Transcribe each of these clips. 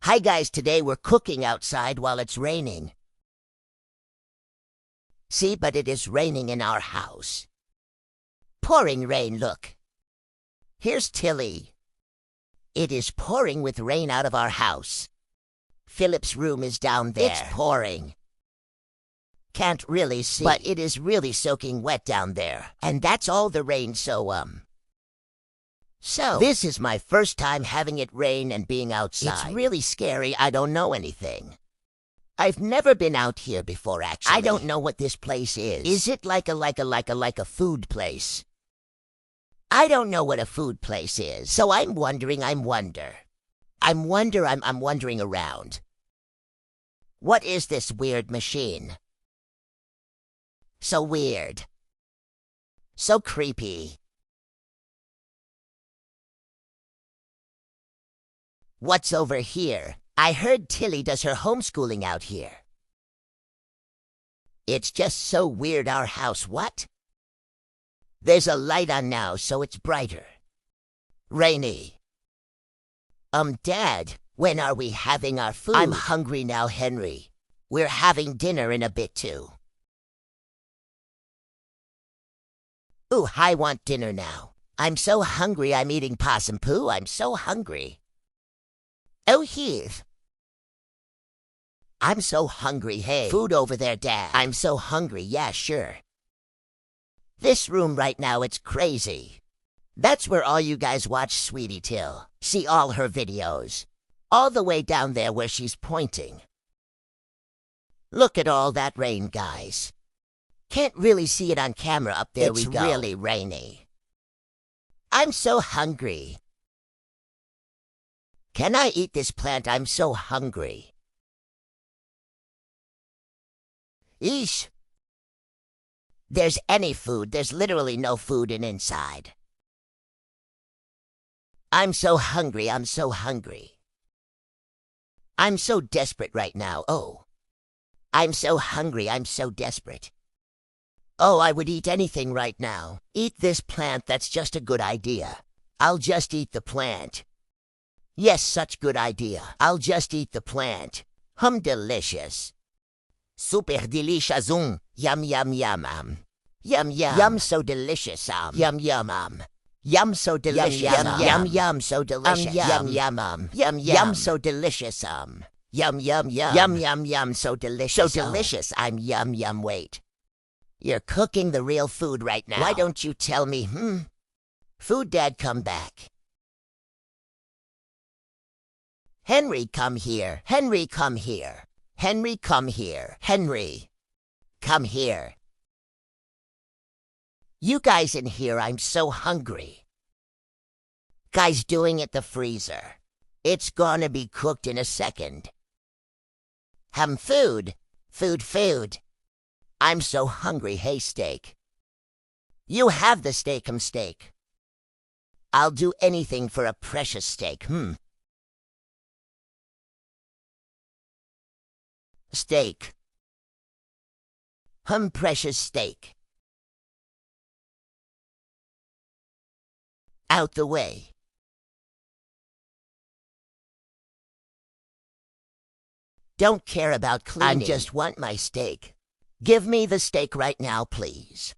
Hi guys, today we're cooking outside while it's raining. See, but it is raining in our house. Pouring rain, look. Here's Tilly. It is pouring with rain out of our house. Philip's room is down there. It's pouring. Can't really see, but it is really soaking wet down there. And that's all the rain, So, this is my first time having it rain and being outside. It's really scary. I don't know anything. I've never been out here before, actually. I don't know what this place is. Is it like a food place? I don't know what a food place is, so I'm wondering around. What is this weird machine? So weird. So creepy. What's over here? I heard Tilly does her homeschooling out here. It's just so weird, our house. What? There's a light on now, so it's brighter. Rainy. Dad, when are we having our food? I'm hungry now, Henry. We're having dinner in a bit, too. Ooh, I want dinner now. I'm so hungry I'm eating possum poo. I'm so hungry. Oh, Heath. I'm so hungry. Hey, food over there, Dad. I'm so hungry. Yeah, sure. This room right now, it's crazy. That's where all you guys watch Sweetie Till. See all her videos. All the way down there where she's pointing. Look at all that rain, guys. Can't really see it on camera up there. It's really rainy. I'm so hungry. Can I eat this plant? I'm so hungry. Eesh. There's any food. There's literally no food inside. I'm so hungry. I'm so hungry. I'm so desperate right now. Oh. I'm so hungry. I'm so desperate. Oh, I would eat anything right now. Eat this plant. That's just a good idea. I'll just eat the plant. Yes, such good idea. I'll just eat the plant. Delicious. Super delicious. Yum, yum, yum, Yum, yum. Yum, so delicious, Yum, yum, Yum, so delicious, yum, yum, so delicious, yum, yum, Yum, yum, so delicious, Yum, yum, yum, so delicious. So delicious, I'm yum, yum, wait. You're cooking the real food right now. Why don't you tell me, Food Dad, come back. Henry, come here. Henry, come here. Henry, come here. Henry, come here. You guys in here, I'm so hungry. Guys, doing it the freezer. It's gonna be cooked in a second. Food. Food. I'm so hungry. Hey, steak. You have the steak, steak. I'll do anything for a precious steak, Steak. Precious steak. Out the way. Don't care about cleaning. I just want my steak. Give me the steak right now, please.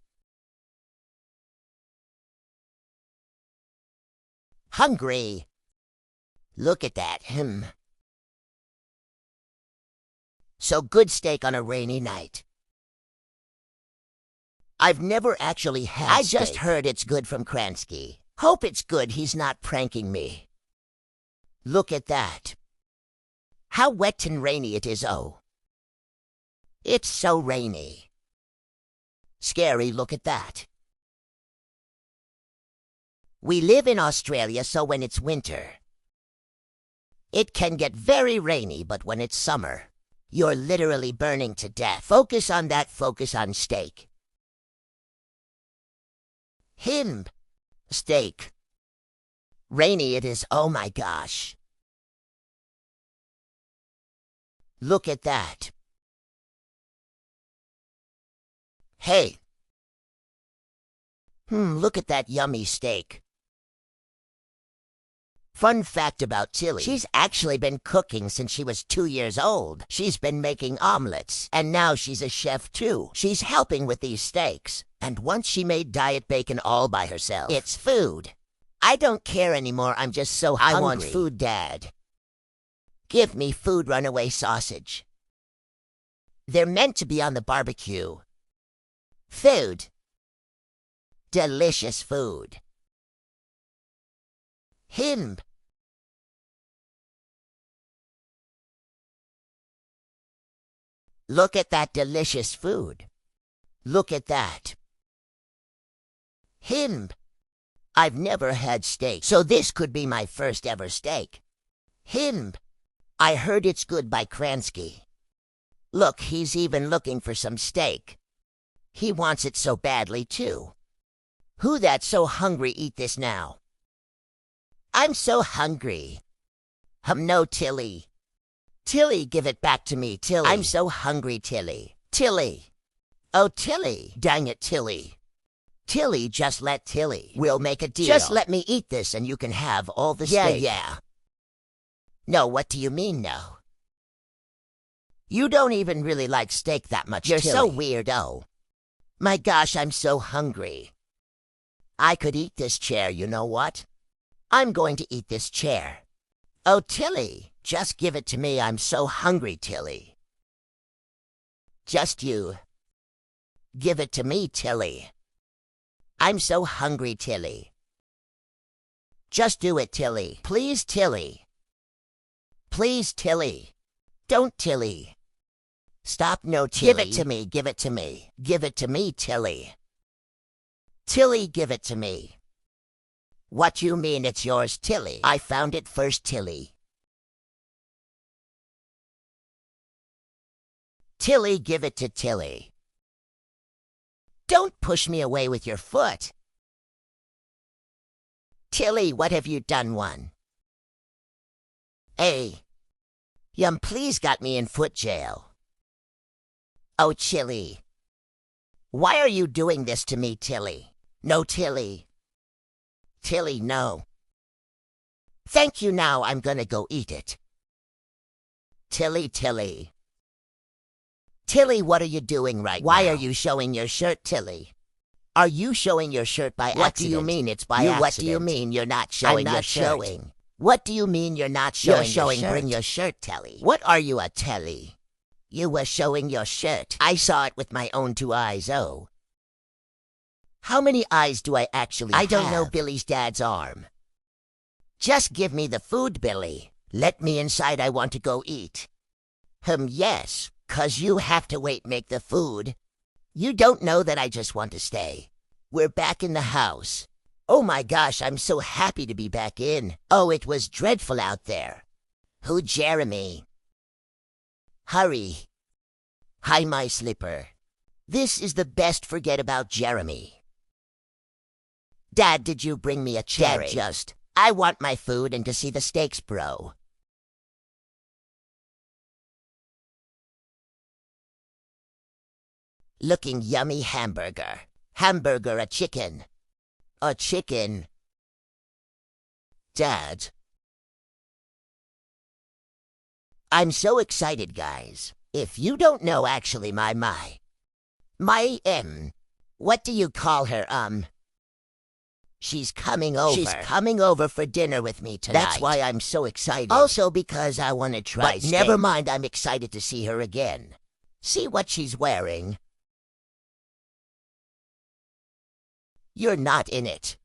Hungry. Look at that, So good steak on a rainy night. I've never actually had I steak. Just heard it's good from Kransky. Hope it's good he's not pranking me. Look at that. How wet and rainy it is, oh. It's so rainy. Scary, look at that. We live in Australia, so when it's winter, it can get very rainy, but when it's summer, you're literally burning to death. Focus on that, focus on steak. Steak. Rainy it is, oh my gosh. Look at that. Hey. Look at that yummy steak. Fun fact about Tilly. She's actually been cooking since she was 2 years old. She's been making omelets, and now she's a chef too. She's helping with these steaks. And once she made diet bacon all by herself. It's food. I don't care anymore. I'm just so hungry. I want food, Dad. Give me food, runaway sausage. They're meant to be on the barbecue. Food. Delicious food. Him. Look at that delicious food. Look at that. Him. I've never had steak, so this could be my first ever steak. Him. I heard it's good by Kransky. Look, he's even looking for some steak. He wants it so badly, too. Who that's so hungry eat this now? I'm so hungry. No, Tilly. Tilly, give it back to me, Tilly. I'm so hungry, Tilly. Tilly. Oh, Tilly. Dang it, Tilly. Tilly, just let Tilly. We'll make a deal. Just let me eat this and you can have all the steak. Yeah. No, what do you mean, no? You don't even really like steak that much, You're Tilly. So weirdo. My gosh, I'm so hungry. I could eat this chair, you know what? I'm going to eat this chair. Oh, Tilly, just give it to me. I'm so hungry, Tilly. Just you. Give it to me, Tilly. I'm so hungry, Tilly. Just do it, Tilly. Please, Tilly. Please, Tilly. Don't, Tilly. Stop, no, Tilly. Give it to me, give it to me. Give it to me, Tilly. Tilly, give it to me. What you mean it's yours, Tilly? I found it first, Tilly. Tilly, give it to Tilly. Don't push me away with your foot. Tilly, what have you done, one? Hey. Yum, please got me in foot jail. Oh, Tilly. Why are you doing this to me, Tilly? No, Tilly. Tilly, no. Thank you, now I'm gonna go eat it. Tilly, Tilly. Tilly, what are you doing right now? Why are you showing your shirt, Tilly? Are you showing your shirt by accident? What do you mean it's by accident? What do you mean you're not showing your shirt? I'm not showing. What do you mean you're not showing your shirt? Bring your shirt, Tilly. What are you, a Tilly? You were showing your shirt. I saw it with my own 2 eyes, oh. How many eyes do I actually have? I don't know Billy's dad's arm. Just give me the food, Billy. Let me inside, I want to go eat. Yes, 'cause you have to wait, make the food. You don't know that I just want to stay. We're back in the house. Oh my gosh, I'm so happy to be back in. Oh, it was dreadful out there. Who, Jeremy? Hurry. Hi, my slipper. This is the best forget about Jeremy. Dad, did you bring me a cherry? Dad, I want my food and to see the steaks, bro. Looking yummy hamburger. Hamburger, a chicken. A chicken. Dad. I'm so excited, guys. If you don't know, actually, what do you call her, She's coming over. She's coming over for dinner with me tonight. That's why I'm so excited. Also because I want to try steak. But never mind, I'm excited to see her again. See what she's wearing. You're not in it.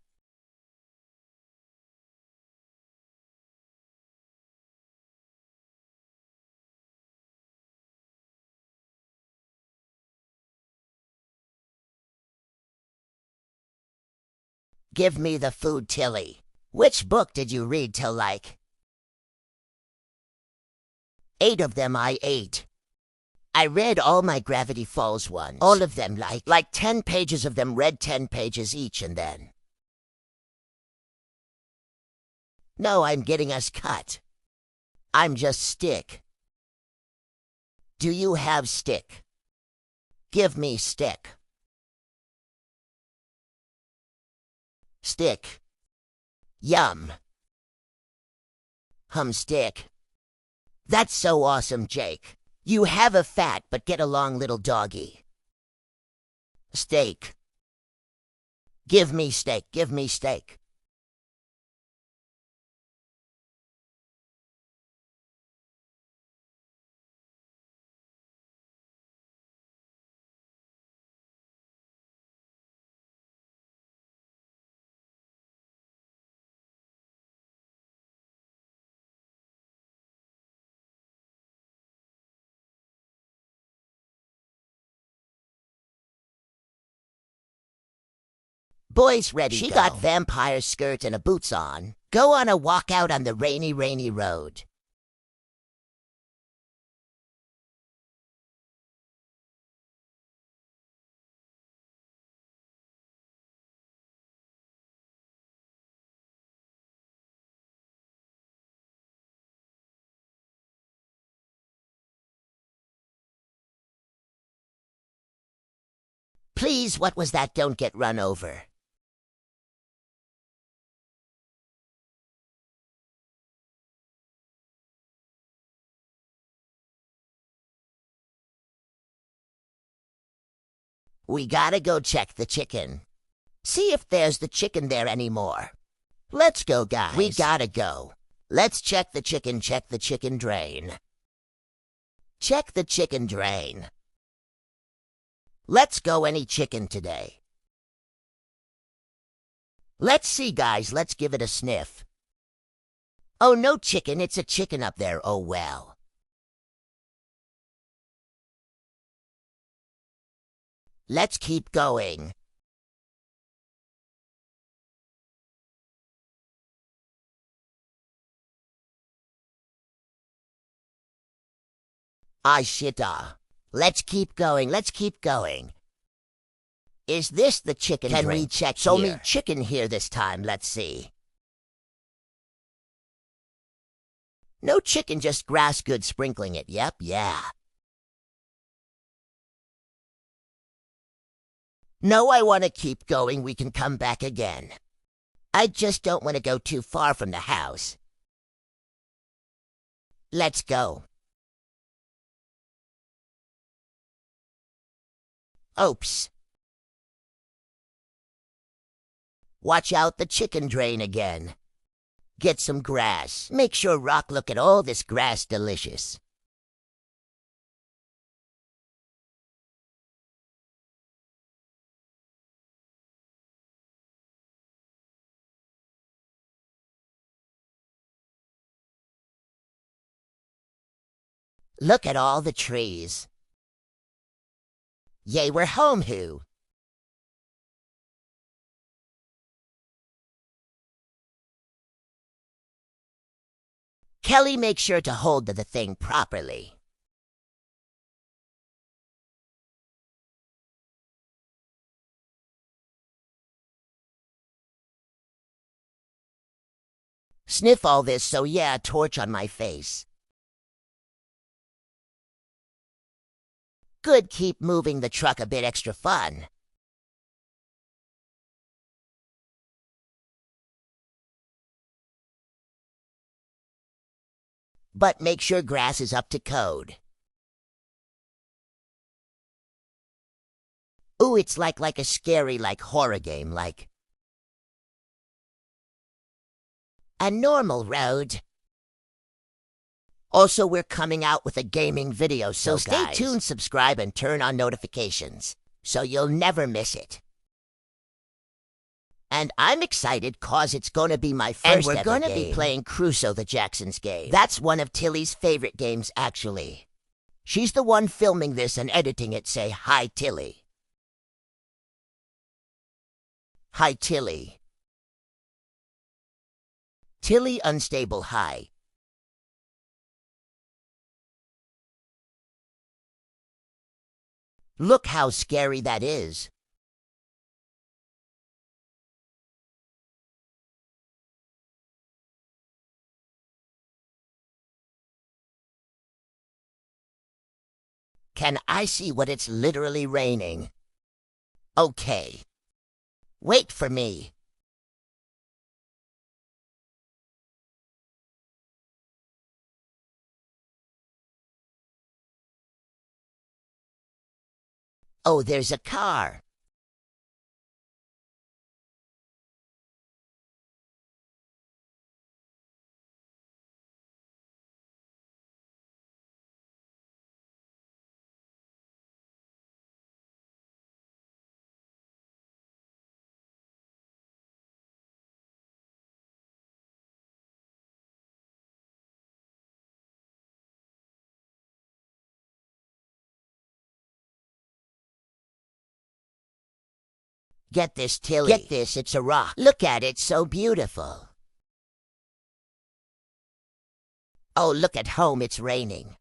Give me the food, Tilly. Which book did you read till like? 8 of them I ate. I read all my Gravity Falls ones. All of them, like 10 pages of them, read 10 pages each, and then. No, I'm getting us cut. I'm just stick. Do you have stick? Give me stick. Stick. Yum. Humstick. That's so awesome, Jake. You have a fat but get along little doggy. Steak. Give me steak, give me steak. Boys ready. She got vampire skirts and a boots on. Go on a walk out on the rainy, rainy road. Please, what was that? Don't get run over. We gotta go check the chicken. See if there's the chicken there anymore. Let's go, guys. We gotta go. Let's check the chicken drain. Check the chicken drain. Let's go any chicken today. Let's see, guys. Let's give it a sniff. Oh, no chicken. It's a chicken up there. Oh, well. Let's keep going. Let's keep going. Let's keep going. Is this the chicken drain? Can we check here? Me chicken here this time. Let's see. No chicken, just grass good sprinkling it. Yep, yeah. No, I want to keep going. We can come back again. I just don't want to go too far from the house. Let's go. Oops. Watch out the chicken drain again. Get some grass. Make sure Rock look at all this grass delicious. Look at all the trees. Yay, we're home, Who. Kelly, make sure to hold the thing properly. Sniff all this, so yeah, torch on my face. Good, keep moving the truck a bit extra fun. But make sure grass is up to code. Ooh, it's like a scary, horror game, like a normal road. Also, we're coming out with a gaming video, so stay tuned, subscribe, and turn on notifications, so you'll never miss it. And I'm excited cause it's gonna be my first ever game. And we're gonna be playing Crusoe the Jacksons game. That's one of Tilly's favorite games, actually. She's the one filming this and editing it. Say hi, Tilly. Hi, Tilly. Tilly Unstable, hi. Look how scary that is. Can I see what it's literally raining? Okay. Wait for me. Oh, there's a car. Get this, Tilly. Get this, it's a rock. Look at it, so beautiful. Oh, look at home, it's raining.